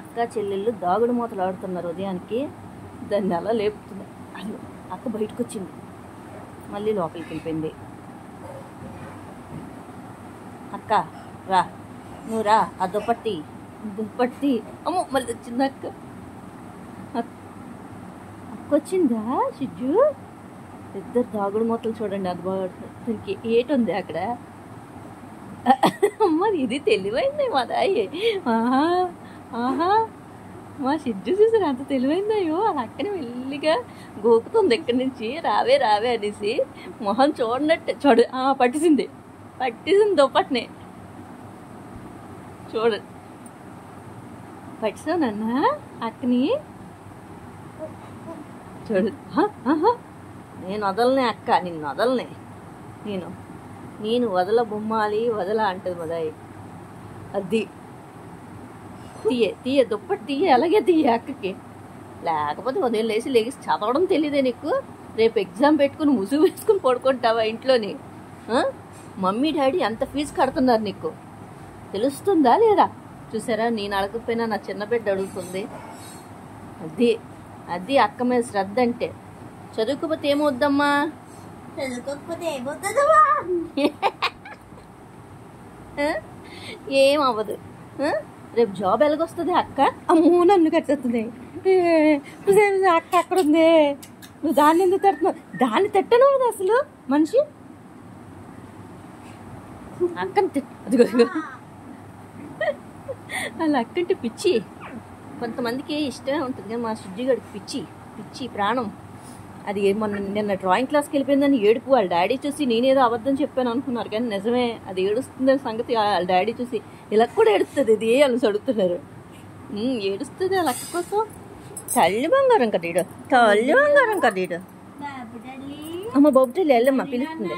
అక్క చెల్లెళ్ళు దాగుడు మూతలు ఆడుతున్నారు ఉదయానికి. దాన్ని అలా లేపుతుంది. అయ్యో అక్క బయటకు వచ్చింది, మళ్ళీ లోపలికి వెళ్ళిపోయింది. అక్క రా, నువ్వు రా, ఆ దుప్పట్టి దుప్పట్టి. అమ్మో మళ్ళీ వచ్చింది అక్క. అక్క వచ్చిందా సిజ్జు? ఇద్దరు దాగుడు మూతలు చూడండి. అది బాగుంటుంది. దానికి ఏటుంది అక్కడ. అమ్మ ఇది తెలివైంది మా దాయి. ఆహా ఆహా, మా సిజ్జు చూసారు అంత తెలివైందయ్యో. అది అక్కని మెల్లిగా గోకుతుంది ఎక్కడి నుంచి. రావే రావే అనేసి మొహం చూడనట్టే చూడు. పట్టేసింది దుప్పటిని చూడు. పట్టిసానన్నా అక్కని చూడు. నేను వదలనే అక్క, నిన్ను వదలనే. నేను వదల బొమ్మాలి వదల అంటది మదాయి. అది తీయ దుప్పటి తీయ, అలాగే తీయ అక్కకి. లేకపోతే ఉదయం లేచి చదవడం తెలియదే నీకు? రేపు ఎగ్జామ్ పెట్టుకుని ముసుగు వేసుకుని పడుకుంటావా ఇంట్లోని? మమ్మీ డాడీ ఎంత ఫీజు కడుతున్నారు నీకు తెలుస్తుందా లేదా? చూసారా, నేను అడగకపోయినా నా చిన్న బిడ్డ అడుగుతుంది. అది అక్క మీద శ్రద్ధ అంటే. చదువుకోకపోతే ఏమవుద్దమ్మా? ఏమవ్వదు. రేపు జాబ్ ఎలాగొస్తుంది అక్క? అమ్మో నన్ను కట్టేస్తుంది. అక్క అక్కడ ఉంది, నువ్వు దాన్ని ఎందుకు తడుతున్నావు? దాన్ని తిట్టను కదా అసలు మనిషి. అక్కని అదిగో అలా అక్కంటే పిచ్చి. కొంతమందికి ఇష్టమే ఉంటుంది కానీ మా సుజ్జిగడికి పిచ్చి ప్రాణం. అది నిన్న డ్రాయింగ్ క్లాస్కి వెళ్ళిపోయిందని ఏడుపు. వాళ్ళ డాడీ చూసి నేనేదో అబద్ధం చెప్పాను అనుకున్నారు కానీ నిజమే, అది ఏడుస్తుందని సంగతి వాళ్ళ డాడీ చూసి. ఇలా కూడా ఏడుస్తుంది. ఇది వాళ్ళు చదువుతున్నారు. ఏడుస్తుంది వాళ్ళ అక్క కోసం. తల్లి బంగారం కదీడు, తల్లి బంగారం కదీడు. అమ్మ బొబ్బుటల్లి వెళ్ళమ్మా పిలుస్తుంది.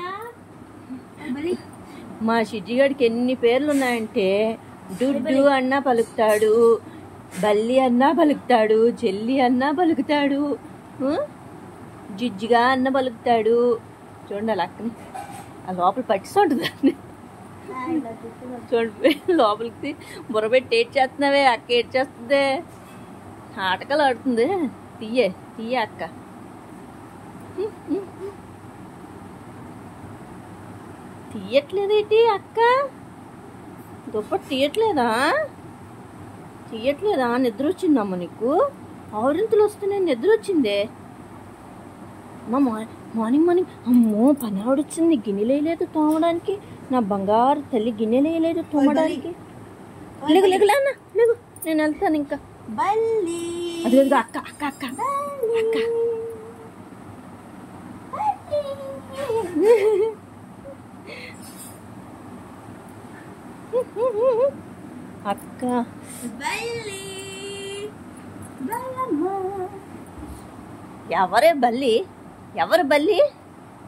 మా షిజ్జిగాడికి ఎన్ని పేర్లు ఉన్నాయంటే, డుడ్డు అన్నా పలుకుతాడు, బల్లి అన్నా పలుకుతాడు, చెల్లి అన్నా పలుకుతాడు, జిజ్జిగా అన్న పలుకుతాడు. చూడండి అలా అక్కని ఆ లోపల పట్టిస్తుంటుంది దాన్ని. చూడండి లోపలికి బుర్రబెట్టి ఏడ్చేస్తున్నావే అక్క, ఏడ్చేస్తుంది, ఆటకాలు ఆడుతుంది. తీయ అక్క. తీయట్లేదేంటి అక్క? దుప్పటి తీయట్లేదా? నిద్ర వచ్చిందమ్మ నీకు? ఆవరింతలు వస్తున్నాయి, నిద్ర వచ్చిందే. అమ్మ మార్నింగ్ అమ్మో పని ఆవిడొచ్చింది. గిన్నెలు వేయలేదు తోమడానికి. నా బంగారు తల్లి గిన్నెలు వేయలేదు తోమడానికి. లేగు అన్న లేగు, నేను వెళ్తాను ఇంకా. అది అక్క అక్క అక్క అక్క అక్క ఎవరు బల్లి?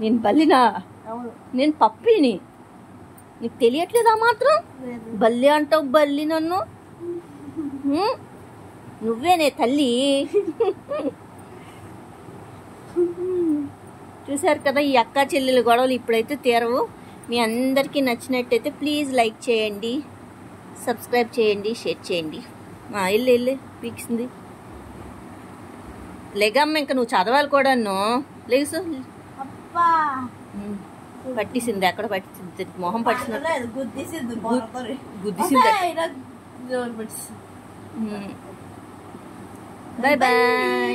నేను బల్లినా? నేను పప్పిని. నీకు తెలియట్లేదా మాత్రం? బల్లి అంటావు బల్లి నన్ను. నువ్వేనే తల్లి. చూసారు కదా ఈ అక్క చెల్లెల గొడవలు ఇప్పుడైతే తీరవు. మీ అందరికీ నచ్చినట్టయితే ప్లీజ్ లైక్ చేయండి, సబ్స్క్రైబ్ చేయండి, షేర్ చేయండి. వెళ్ళి పీక్సింది. లేగమ్మ ఇంకా నువ్వు చదవాలి కూడాను. లేసు పట్టిసింది. ఎక్కడ పట్టింది? మొహం పట్టింది, గుద్దిసింది. Bye bye.